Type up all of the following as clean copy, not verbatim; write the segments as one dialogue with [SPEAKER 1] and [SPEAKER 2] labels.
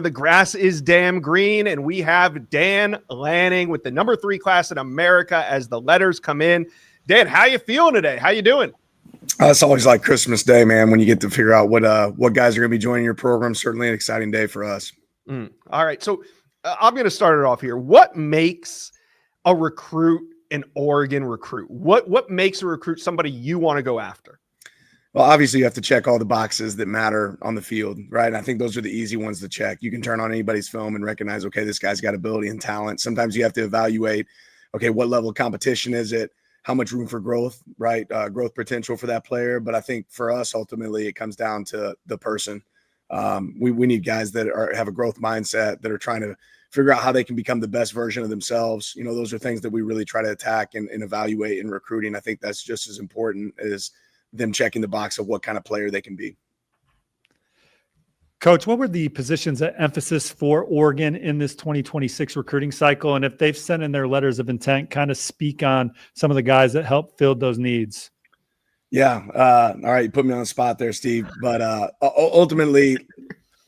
[SPEAKER 1] The grass is damn green, and we have Dan Lanning with the number 3 class in America as the letters come in. Dan, how you feeling today? How you doing?
[SPEAKER 2] It's always like Christmas Day, man, when you get to figure out what guys are going to be joining your program. Certainly an exciting day for us.
[SPEAKER 1] All right, so I'm going to start it off here. What makes a recruit an Oregon recruit? What makes a recruit somebody you want to go after?
[SPEAKER 2] Well, obviously you have to check all the boxes that matter on the field, right? And I think those are the easy ones to check. You can turn on anybody's film and recognize, okay, this guy's got ability and talent. Sometimes you have to evaluate, okay, what level of competition is it? How much room for growth, right? Growth potential for that player. But I think for us, ultimately, it comes down to the person. We need guys that have a growth mindset, that are trying to figure out how they can become the best version of themselves. You know, those are things that we really try to attack and evaluate in recruiting. I think that's just as important as them checking the box of what kind of player they can be.
[SPEAKER 3] Coach, what were the positions of emphasis for Oregon in this 2026 recruiting cycle? And if they've sent in their letters of intent, kind of speak on some of the guys that helped fill those needs.
[SPEAKER 2] Yeah. All right. You put me on the spot there, Steve. But ultimately,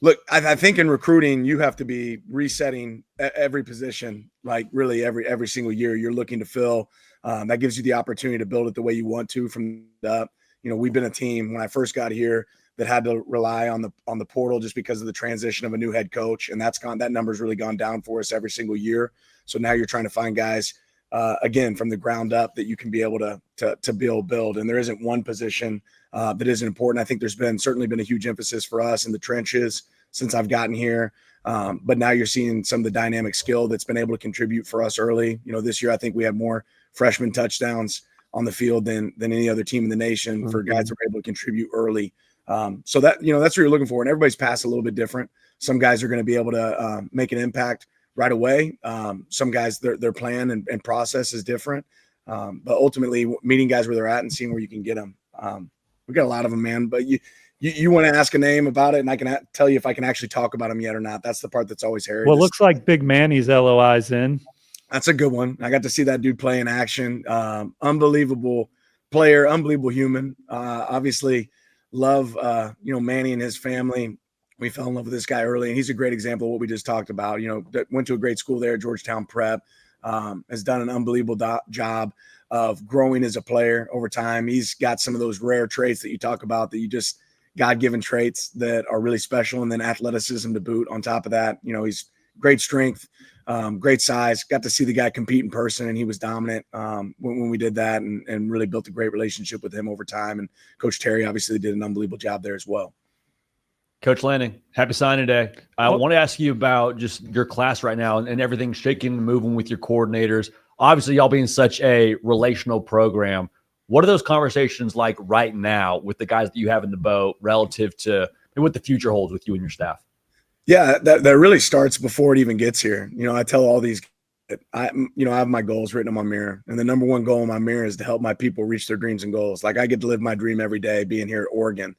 [SPEAKER 2] look, I think in recruiting, you have to be resetting every position, like really every single year you're looking to fill. That gives you the opportunity to build it the way you want to from the we've been a team when I first got here that had to rely on the portal just because of the transition of a new head coach. And that number's really gone down for us every single year. So now you're trying to find guys, again, from the ground up that you can be able to build. And there isn't one position that isn't important. I think there's certainly been a huge emphasis for us in the trenches since I've gotten here. But now you're seeing some of the dynamic skill that's been able to contribute for us early. This year, I think we had more freshman touchdowns on the field than any other team in the nation for guys that were able to contribute early. So that, that's what you're looking for. And everybody's pass a little bit different. Some guys are going to be able to make an impact right away. Some guys, their plan and process is different. But ultimately meeting guys where they're at and seeing where you can get them. We got a lot of them, man, but you want to ask a name about it, and I can tell you if I can actually talk about them yet or not. That's the part that's always hairy.
[SPEAKER 3] Well, it looks like Big Manny's LOI's in.
[SPEAKER 2] That's a good one. I got to see that dude play in action. Unbelievable player, unbelievable human. Obviously love, Manny and his family. We fell in love with this guy early, and he's a great example of what we just talked about. Went to a great school there, Georgetown Prep, has done an unbelievable job of growing as a player over time. He's got some of those rare traits that you talk about, that you just God-given traits that are really special, and then athleticism to boot on top of that. He's great strength, great size. Got to see the guy compete in person, and he was dominant when we did that, and really built a great relationship with him over time. And Coach Terry obviously did an unbelievable job there as well.
[SPEAKER 4] Coach Lanning, happy signing day. I want to ask you about just your class right now and everything shaking and moving with your coordinators. Obviously, y'all being such a relational program, what are those conversations like right now with the guys that you have in the boat relative to what the future holds with you and your staff?
[SPEAKER 2] Yeah, that really starts before it even gets here. I tell all these, I have my goals written on my mirror, and the number one goal on my mirror is to help my people reach their dreams and goals. Like, I get to live my dream every day being here at Oregon.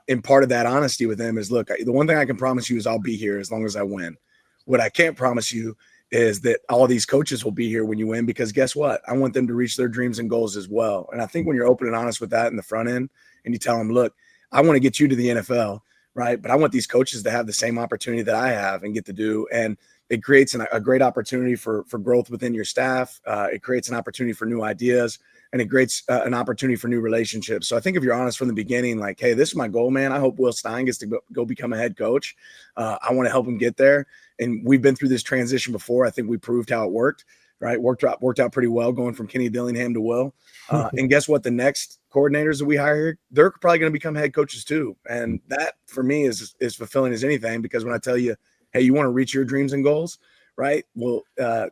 [SPEAKER 2] And part of that honesty with them is, look, the one thing I can promise you is I'll be here as long as I win. What I can't promise you is that all these coaches will be here when you win, because guess what? I want them to reach their dreams and goals as well. And I think when you're open and honest with that in the front end, and you tell them, look, I want to get you to the NFL, right? But I want these coaches to have the same opportunity that I have and get to do. And it creates a great opportunity for growth within your staff. It creates an opportunity for new ideas, and it creates an opportunity for new relationships. So I think if you're honest from the beginning, like, hey, this is my goal, man. I hope Will Stein gets to go become a head coach. I want to help him get there. And we've been through this transition before. I think we proved how it worked, right? Worked out pretty well going from Kenny Dillingham to Will. And guess what? The next coordinators that we hire here, they're probably going to become head coaches too. And that for me is fulfilling as anything, because when I tell you, hey, you want to reach your dreams and goals, right? Well,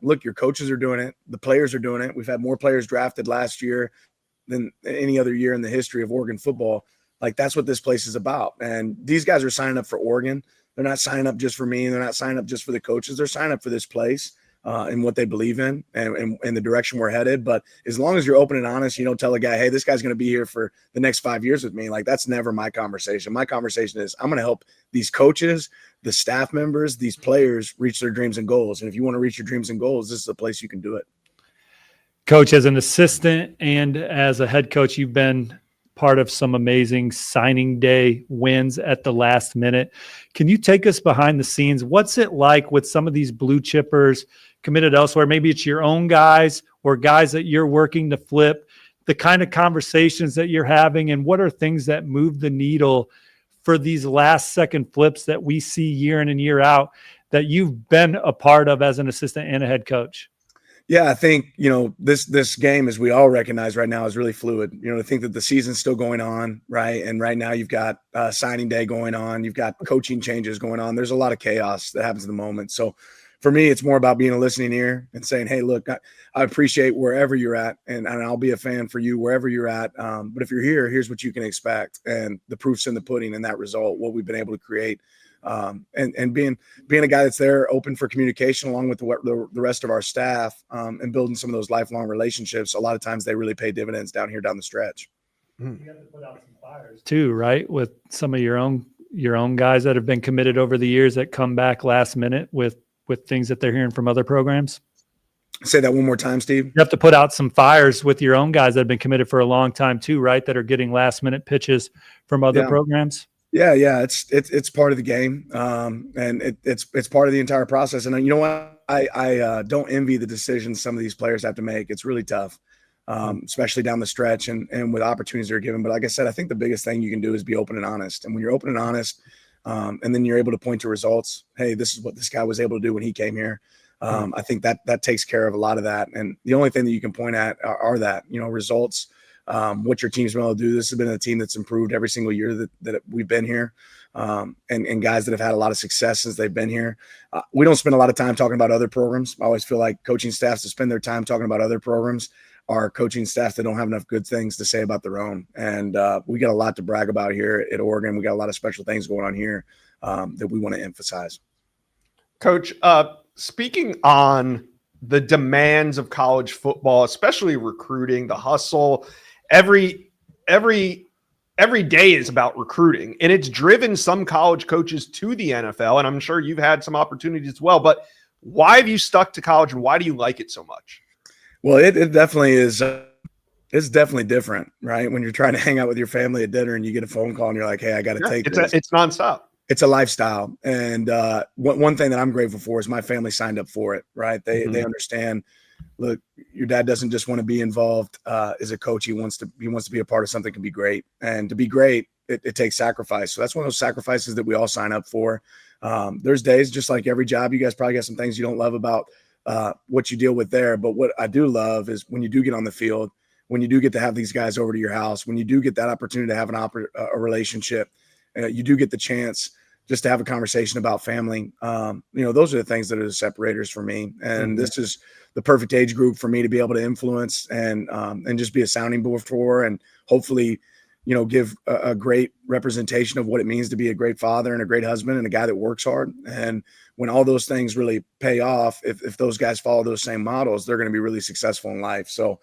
[SPEAKER 2] look, your coaches are doing it. The players are doing it. We've had more players drafted last year than any other year in the history of Oregon football. Like, that's what this place is about. And these guys are signing up for Oregon. They're not signing up just for me. They're not signing up just for the coaches. They're signing up for this place and what they believe in and the direction we're headed. But as long as you're open and honest, you don't tell a guy, hey, this guy's going to be here for the next 5 years with me. Like, that's never my conversation. My conversation is, I'm going to help these coaches, the staff members, these players reach their dreams and goals. And if you want to reach your dreams and goals, this is a place you can do it.
[SPEAKER 3] Coach, as an assistant and as a head coach, you've been part of some amazing signing day wins at the last minute. Can you take us behind the scenes? What's it like with some of these blue chippers committed elsewhere? Maybe it's your own guys or guys that you're working to flip, the kind of conversations that you're having, and what are things that move the needle for these last second flips that we see year in and year out that you've been a part of as an assistant and a head coach?
[SPEAKER 2] Yeah, I think, this game, as we all recognize right now, is really fluid. To think that the season's still going on, right? And right now you've got signing day going on. You've got coaching changes going on. There's a lot of chaos that happens in the moment. So for me, it's more about being a listening ear and saying, hey, look, I appreciate wherever you're at, and I'll be a fan for you wherever you're at. But if you're here, here's what you can expect. And the proof's in the pudding in that result, what we've been able to create. And being a guy that's there, open for communication along with the rest of our staff, and building some of those lifelong relationships. A lot of times they really pay dividends down the stretch.
[SPEAKER 3] You have to put out some fires too, right? With some of your own guys that have been committed over the years that come back last minute with things that they're hearing from other programs.
[SPEAKER 2] Say that one more time, Steve.
[SPEAKER 3] You have to put out some fires with your own guys that have been committed for a long time too, right? That are getting last minute pitches from other programs.
[SPEAKER 2] Yeah. It's part of the game. And it's part of the entire process. And you know what? I don't envy the decisions some of these players have to make. It's really tough, especially down the stretch and with opportunities they're given. But like I said, I think the biggest thing you can do is be open and honest. And when you're open and honest, and then you're able to point to results. Hey, this is what this guy was able to do when he came here. I think that takes care of a lot of that. And the only thing that you can point at are that, results, what your team's been able to do. This has been a team that's improved every single year that we've been here. And guys that have had a lot of success since they've been here. We don't spend a lot of time talking about other programs. I always feel like coaching staffs that spend their time talking about other programs are coaching staff that don't have enough good things to say about their own. And we got a lot to brag about here at Oregon. We got a lot of special things going on here that we want to emphasize.
[SPEAKER 1] Coach, speaking on the demands of college football, especially recruiting, the hustle, every day is about recruiting, and it's driven some college coaches to the NFL. And I'm sure you've had some opportunities as well, but why have you stuck to college and why do you like it so much?
[SPEAKER 2] Well, it definitely is. It's definitely different, right? When you're trying to hang out with your family at dinner and you get a phone call and you're like, hey, I got to take this.
[SPEAKER 1] It's nonstop.
[SPEAKER 2] It's a lifestyle. And one thing that I'm grateful for is my family signed up for it, right? They understand, look, your dad doesn't just want to be involved as a coach. He wants to be a part of something that can be great. And to be great, it takes sacrifice. So that's one of those sacrifices that we all sign up for. There's days, just like every job, you guys probably got some things you don't love about what you deal with there. But what I do love is when you do get on the field, when you do get to have these guys over to your house, when you do get that opportunity to have a relationship, you do get the chance just to have a conversation about family. Those are the things that are the separators for me. And this is the perfect age group for me to be able to influence and just be a sounding board for, and hopefully, give a great representation of what it means to be a great father and a great husband and a guy that works hard. And when all those things really pay off, if those guys follow those same models, they're going to be really successful in life. So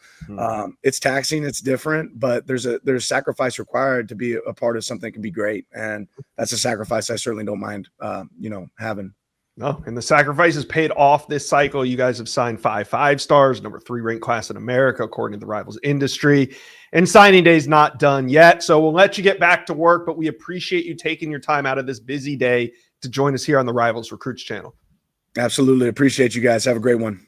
[SPEAKER 2] it's taxing, it's different, but there's sacrifice required to be a part of something that can be great. And that's a sacrifice I certainly don't mind, having.
[SPEAKER 1] No, and the sacrifice is paid off this cycle. You guys have signed 5 stars, number 3 ranked class in America, according to the Rivals Industry. And signing day is not done yet. So we'll let you get back to work, but we appreciate you taking your time out of this busy day to join us here on the Rivals Recruits channel.
[SPEAKER 2] Absolutely. Appreciate you guys. Have a great one.